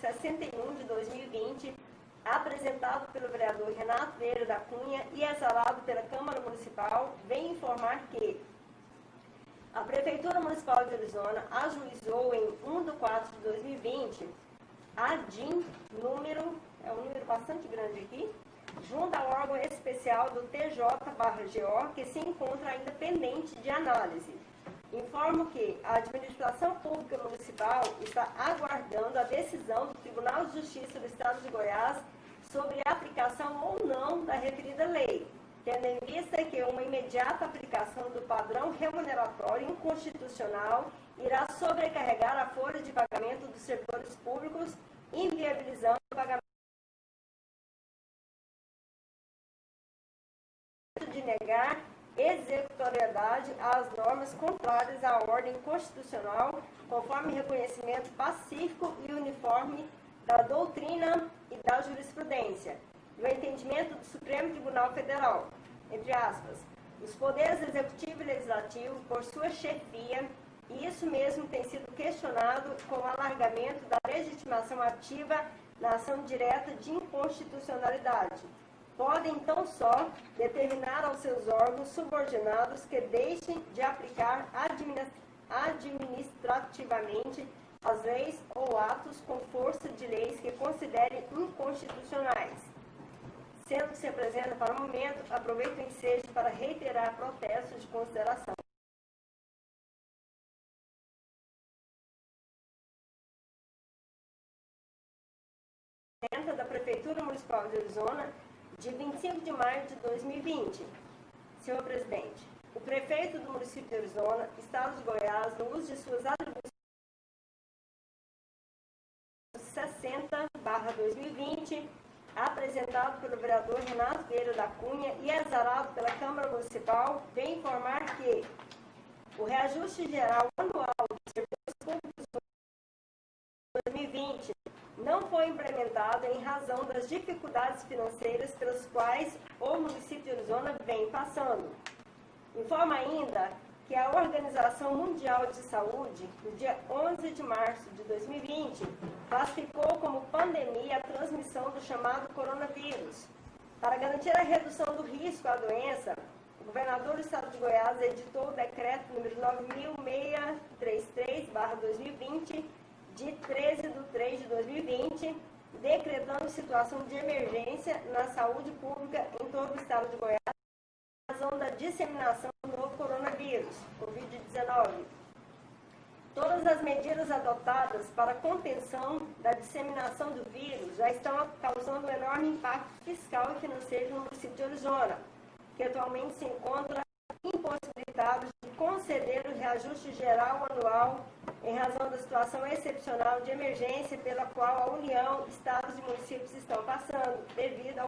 61 de 2020, apresentado pelo vereador Renato Vieira da Cunha e exalado pela Câmara Municipal, vem informar que a Prefeitura Municipal de Orizona ajuizou em 1 de 4 de 2020 a DIN número, é um número bastante grande aqui, junto ao órgão especial do TJ/GO, que se encontra ainda pendente de análise. Informo que a Administração Pública Municipal está aguardando a decisão do Tribunal de Justiça do Estado de Goiás sobre a aplicação ou não da referida lei, tendo em vista que uma imediata aplicação do padrão remuneratório inconstitucional irá sobrecarregar a folha de pagamento dos servidores públicos, inviabilizando o pagamento de negar executoriedade às normas contrárias à ordem constitucional, conforme reconhecimento pacífico e uniforme da doutrina e da jurisprudência, do entendimento do Supremo Tribunal Federal, entre aspas, os poderes executivo e legislativo, por sua chefia, e isso mesmo tem sido questionado com o alargamento da legitimação ativa na ação direta de inconstitucionalidade. Podem, então, só determinar aos seus órgãos subordinados que deixem de aplicar administrativamente as leis ou atos com força de leis que considerem inconstitucionais. Sendo que se apresenta para o momento, aproveito o ensejo para reiterar protestos de consideração. Da Prefeitura Municipal de Orizona, de 25 de maio de 2020. Senhor presidente, o prefeito do município de Orizona, Estado de Goiás, no uso de suas atribuições 60/2020, apresentado pelo vereador Renato Vieira da Cunha e exalado pela Câmara Municipal, vem informar que o reajuste geral anual dos serviços públicos de 2020 não foi implementado em razão das dificuldades financeiras pelas quais o município de Orizona vem passando. Informa ainda que a Organização Mundial de Saúde, no dia 11 de março de 2020, classificou como pandemia a transmissão do chamado coronavírus. Para garantir a redução do risco à doença, o governador do Estado de Goiás editou o decreto número 9.633/2020, de 13 de 3 de 2020, decretando situação de emergência na saúde pública em todo o Estado de Goiás, em razão da disseminação do novo coronavírus, Covid-19. Todas as medidas adotadas para a contenção da disseminação do vírus já estão causando um enorme impacto fiscal e financeiro no município de Orizona, que atualmente se encontra impossibilitado de conceder o reajuste geral anual em razão da situação excepcional de emergência pela qual a União, estados e municípios estão passando, devido ao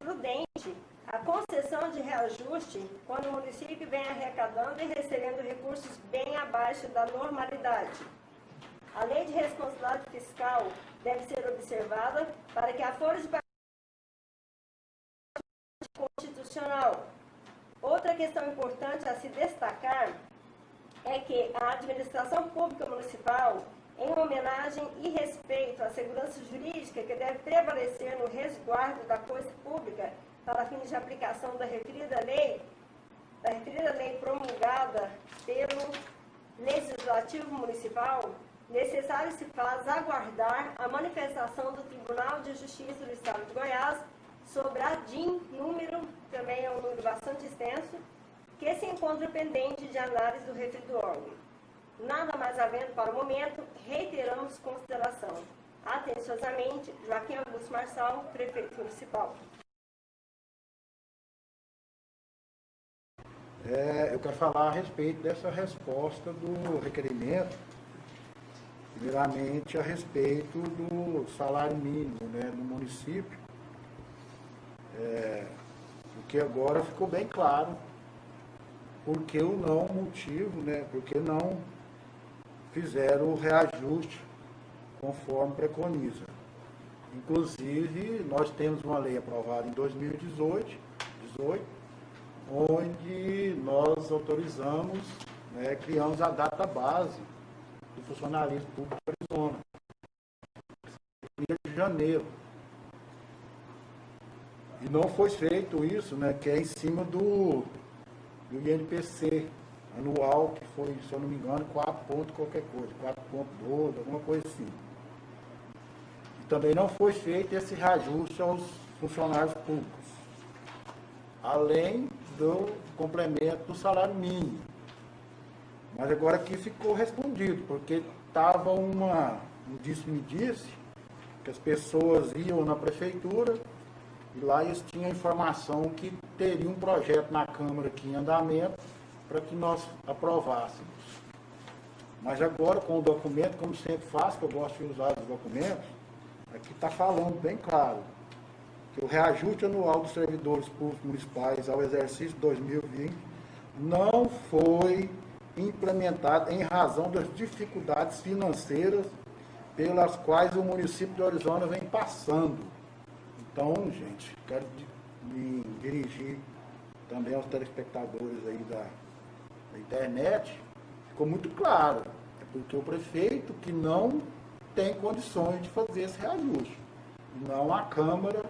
prudente a concessão de reajuste quando o município vem arrecadando e recebendo recursos bem abaixo da normalidade. A lei de responsabilidade fiscal deve ser observada para que a folha de pagamento constitucional. Outra questão importante a se destacar é que a administração pública municipal, em homenagem e respeito à segurança jurídica que deve prevalecer no resguardo da coisa pública para fins de aplicação da referida lei promulgada pelo Legislativo Municipal, necessário se faz aguardar a manifestação do Tribunal de Justiça do Estado de Goiás sobre a DIN número, também é um número bastante extenso, que se encontra pendente de análise do referido órgão. Nada mais havendo para o momento, reiteramos consideração. Atenciosamente, Joaquim Augusto Marçal, prefeito municipal. Eu quero falar a respeito dessa resposta do requerimento, primeiramente a respeito do salário mínimo, no município, porque agora ficou bem claro porque o não motivo, porque não fizeram o reajuste conforme preconiza. Inclusive, nós temos uma lei aprovada em 2018, onde nós autorizamos, criamos a data base do funcionalismo público de Arizona, 1º de janeiro. E não foi feito isso, né, que é em cima do INPC anual, que foi, se eu não me engano, 4 pontos qualquer coisa, 4,12, alguma coisa assim. E também não foi feito esse reajuste aos funcionários públicos, além do complemento do salário mínimo. Mas agora aqui ficou respondido, porque estava um disse-me-disse, que as pessoas iam na prefeitura e lá eles tinham a informação que teria um projeto na Câmara aqui em andamento para que nós aprovássemos. Mas agora, com o documento, como sempre faço, que eu gosto de usar os documentos, aqui está falando bem claro que o reajuste anual dos servidores públicos municipais ao exercício 2020 não foi implementado em razão das dificuldades financeiras pelas quais o município de Arizona vem passando. Então, gente, quero me dirigir também aos telespectadores aí da internet. Ficou muito claro, é porque o prefeito que não tem condições de fazer esse reajuste, não a Câmara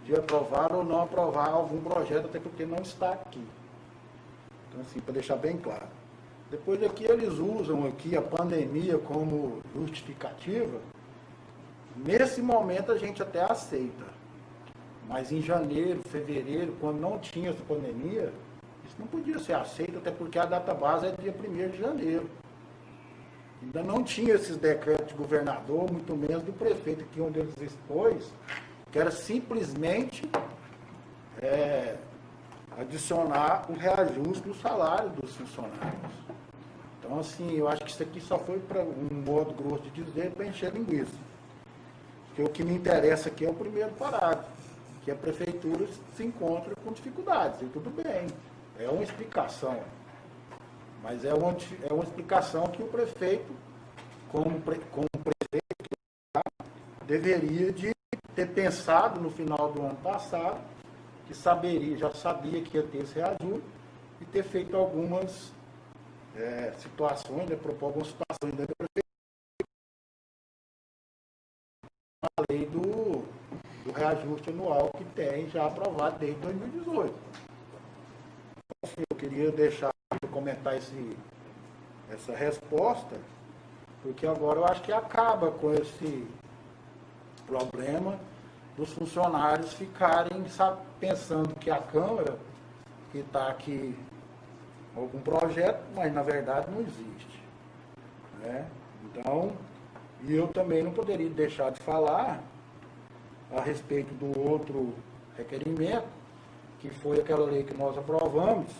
de aprovar ou não aprovar algum projeto, até porque não está aqui. Então, assim, para deixar bem claro. Depois aqui eles usam aqui a pandemia como justificativa. Nesse momento a gente até aceita. Mas em janeiro, fevereiro, quando não tinha essa pandemia, isso não podia ser aceito, até porque a data base é dia 1º de janeiro. Ainda não tinha esses decretos de governador, muito menos do prefeito, aqui onde eles expôs, que era simplesmente adicionar um reajuste no salário dos funcionários. Então, assim, eu acho que isso aqui só foi para um modo grosso de dizer, para encher linguiça. Porque o que me interessa aqui é o primeiro parágrafo, que a prefeitura se encontra com dificuldades, e tudo bem, é uma explicação. Mas é uma explicação que o prefeito, como prefeito, deveria de ter pensado no final do ano passado, que já sabia que ia ter esse reajuste, e ter feito algumas situações, propor algumas situações da prefeitura, a lei do reajuste anual que tem já aprovado desde 2018. Então, eu queria deixar para comentar essa resposta, porque agora eu acho que acaba com esse problema dos funcionários ficarem pensando que a Câmara, que está aqui algum projeto, mas na verdade não existe. Né? Então, e eu também não poderia deixar de falar a respeito do outro requerimento, que foi aquela lei que nós aprovamos.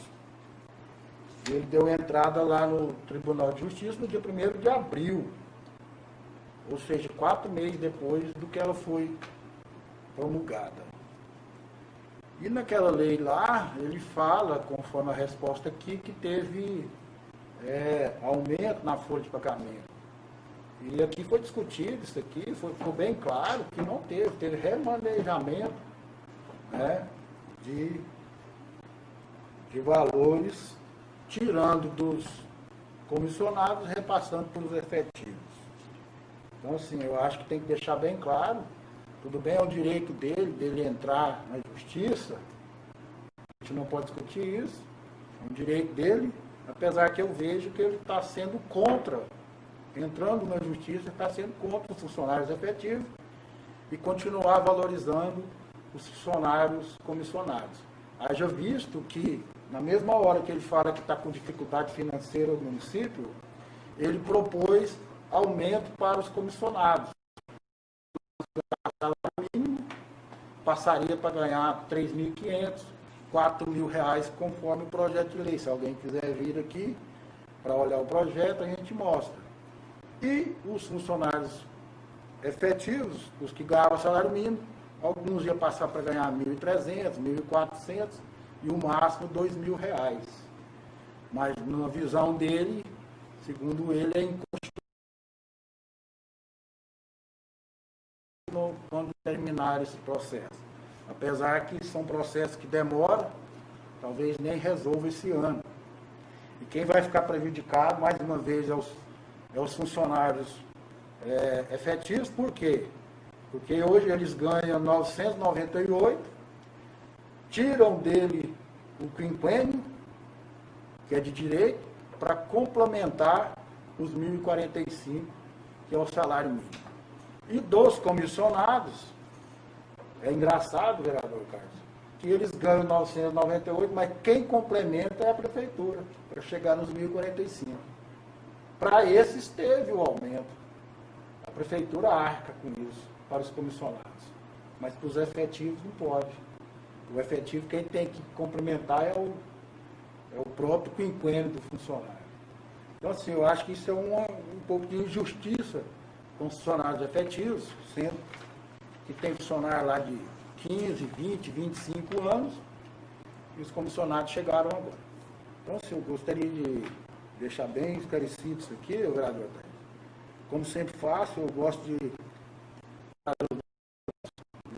Ele deu entrada lá no Tribunal de Justiça no dia 1º de abril, ou seja, 4 meses depois do que ela foi promulgada. E naquela lei lá, ele fala, conforme a resposta aqui, que teve aumento na folha de pagamento. E aqui foi discutido isso aqui, ficou bem claro que não teve remanejamento, né, de valores, tirando dos comissionados, repassando para os efetivos. Então, assim, eu acho que tem que deixar bem claro, tudo bem, é o direito dele entrar na justiça, a gente não pode discutir isso, é um direito dele, apesar que eu vejo que ele está sendo contra, entrando na justiça, está sendo contra os funcionários efetivos e continuar valorizando os funcionários comissionados. Haja visto que, na mesma hora que ele fala que está com dificuldade financeira no município, ele propôs aumento para os comissionados. O salário mínimo passaria para ganhar R$ 3.500, R$ 4.000, conforme o projeto de lei. Se alguém quiser vir aqui para olhar o projeto, a gente mostra. E os funcionários efetivos, os que ganhavam salário mínimo, alguns iam passar para ganhar R$ 1.300, R$ 1.400 e o máximo R$ 2.000. Mas na visão dele, segundo ele, é inconstitucional quando terminar esse processo. Apesar que são processos que demoram, talvez nem resolva esse ano. E quem vai ficar prejudicado, mais uma vez, os funcionários efetivos. Por quê? Porque hoje eles ganham 998, tiram dele o quinquênio, que é de direito, para complementar os 1.045, que é o salário mínimo. E dos comissionados, é engraçado, vereador Carlos, que eles ganham 998, mas quem complementa é a prefeitura, para chegar nos 1.045. Para esses teve o aumento. A prefeitura arca com isso, para os comissionados. Mas para os efetivos não pode. O efetivo, quem tem que complementar é o próprio quinquênio do funcionário. Então, assim, eu acho que isso é um pouco de injustiça com os funcionários efetivos, sendo que tem funcionário lá de 15, 20, 25 anos, e os comissionados chegaram agora. Então, assim, eu gostaria de deixar bem esclarecido isso aqui, vereador. Como sempre faço, eu gosto de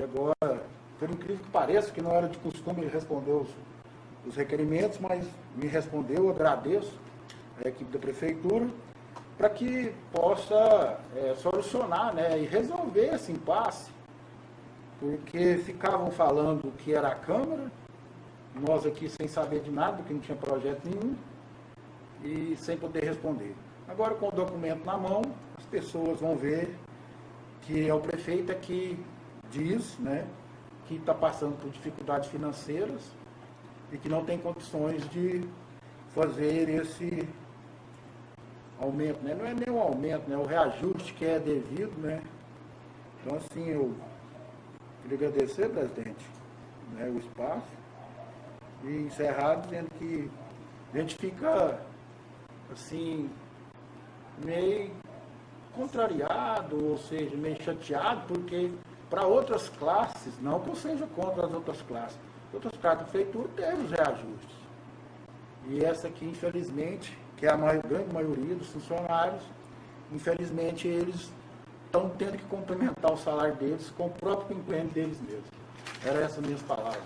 agora, por incrível que pareça, que não era de costume responder os requerimentos, mas me respondeu, eu agradeço a equipe da prefeitura, para que possa solucionar, né, e resolver esse impasse, porque ficavam falando que era a Câmara, nós aqui sem saber de nada, que não tinha projeto nenhum, e sem poder responder. Agora, com o documento na mão, as pessoas vão ver que é o prefeito que diz, né, que está passando por dificuldades financeiras e que não tem condições de fazer esse aumento, né? Não é nem um aumento, né? O reajuste que é devido, né? Então, assim, eu queria agradecer, presidente, né, o espaço, e encerrar dizendo que a gente fica, assim, meio contrariado, ou seja, meio chateado, porque para outras classes, não que eu seja contra as outras classes, outras classes da prefeitura teve os reajustes. E essa aqui, infelizmente, que é a grande maioria dos funcionários, infelizmente eles estão tendo que complementar o salário deles com o próprio quinquênio deles mesmos. Era essa minha palavra.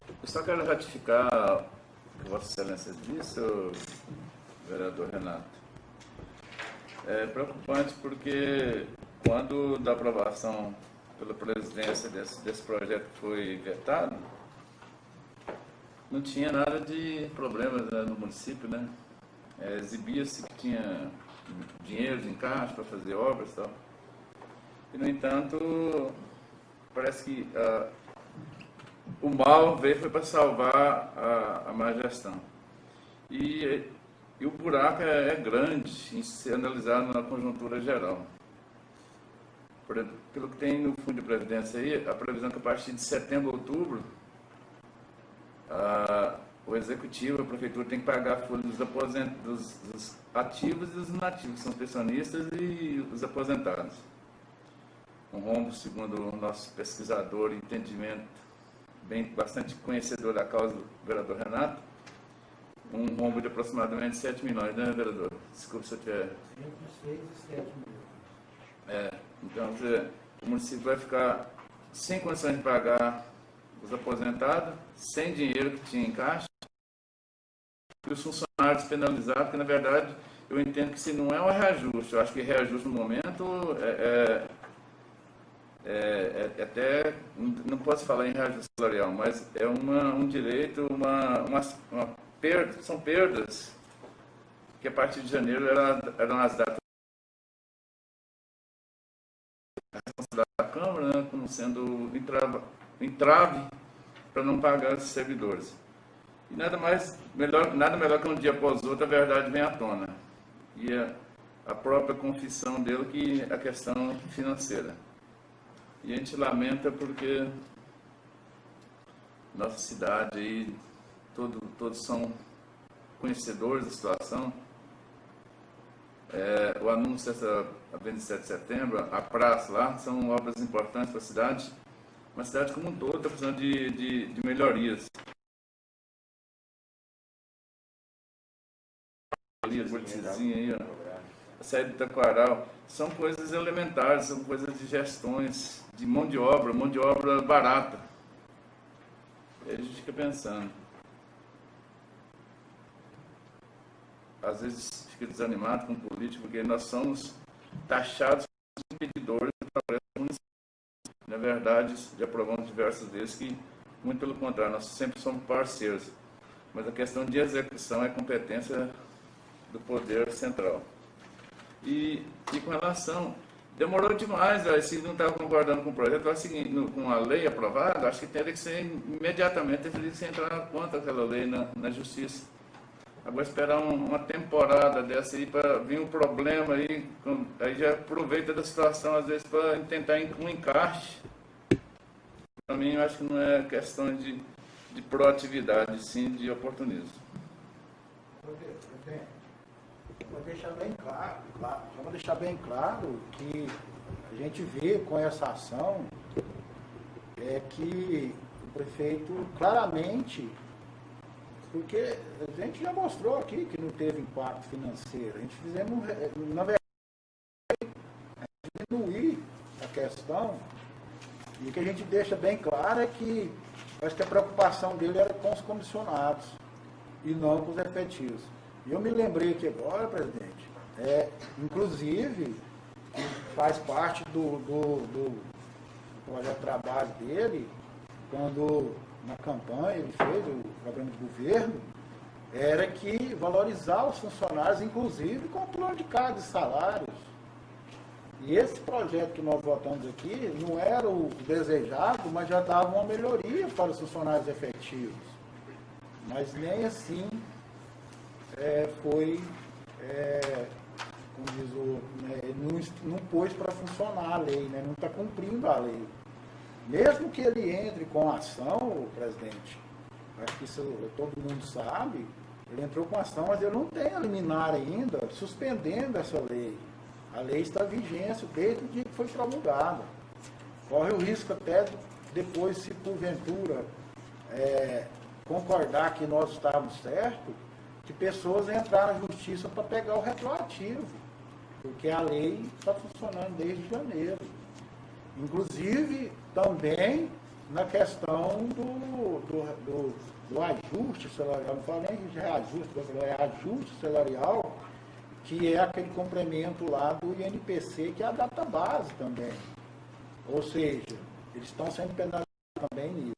Eu só quero ratificar o que Vossa Excelência disse, vereador Renato. É preocupante porque quando da aprovação pela presidência desse projeto foi vetado, não tinha nada de problemas, né, no município, né? Exibia-se que tinha dinheiro em caixa para fazer obras e tal. E, no entanto, parece que o mal foi para salvar a má gestão. E o buraco é grande em ser analisado na conjuntura geral. Pelo que tem no Fundo de Previdência aí, a previsão é que a partir de setembro, outubro, o Executivo, a Prefeitura, tem que pagar a folha dos ativos e dos inativos, que são os pensionistas e os aposentados. Um rombo, segundo o nosso pesquisador e entendimento, bastante conhecedor da causa do vereador Renato, um rombo de aproximadamente 7 milhões, né, vereador? Desculpe se eu tiver... Entre 6 e 7 milhões. Então, o município vai ficar sem condições de pagar os aposentados, sem dinheiro que tinha em caixa, e os funcionários penalizados, porque, na verdade, eu entendo que se não é um reajuste, eu acho que reajuste no momento até, não posso falar em reajuste salarial, mas é um direito, uma perda, são perdas que a partir de janeiro eram as datas da Câmara, né, como sendo entrave para não pagar os servidores. E nada melhor que um dia após outro a verdade vem à tona. E a própria confissão dele que é a questão financeira. E a gente lamenta porque nossa cidade aí, todos são conhecedores da situação. O anúncio dessa Avenida 7 de Setembro, a praça lá, são obras importantes para a cidade. Uma cidade como um todo está precisando de melhorias. Ali, aí, a saída do Taquaral, são coisas elementares, são coisas de gestões, de mão de obra barata. E aí a gente fica pensando. às vezes fica desanimado com o político, porque nós somos taxados como impedidores do progresso municipal. Na verdade, já provamos diversas vezes que, muito pelo contrário, nós sempre somos parceiros. Mas a questão de execução é competência do poder central. E com relação... Demorou demais, se não estava concordando com o projeto, com a lei aprovada, acho que teria que ser imediatamente, teria que ser entrar contra aquela lei na justiça. Agora esperar uma temporada dessa aí para vir um problema aí já aproveita da situação, às vezes, para tentar um encaixe. Para mim, eu acho que não é questão de proatividade, sim de oportunismo. Vou deixar bem claro que a gente vê com essa ação que o prefeito claramente, porque a gente já mostrou aqui que não teve impacto financeiro, a gente fizemos, na verdade, diminuir a questão, e o que a gente deixa bem claro é que acho que a preocupação dele era com os comissionados e não com os efetivos. E eu me lembrei que agora, presidente, inclusive, faz parte do projeto de trabalho dele, quando na campanha ele fez o programa de governo, era que valorizar os funcionários, inclusive com o plano de cargos e salários. E esse projeto que nós votamos aqui não era o desejado, mas já dava uma melhoria para os funcionários efetivos. Mas nem assim foi, como diz não pôs para funcionar a lei, né? Não está cumprindo a lei. Mesmo que ele entre com ação, presidente, acho que isso todo mundo sabe, ele entrou com ação, mas ele não tem a liminar ainda, suspendendo essa lei. A lei está em vigência desde o dia que foi promulgada. Corre o risco até depois, se porventura concordar que nós estávamos certos, de pessoas entrar na justiça para pegar o retroativo, porque a lei está funcionando desde janeiro. Inclusive, também na questão do ajuste salarial, não falo nem de reajuste, é ajuste salarial, que é aquele complemento lá do INPC, que é a data base também. Ou seja, eles estão sendo penalizados também nisso.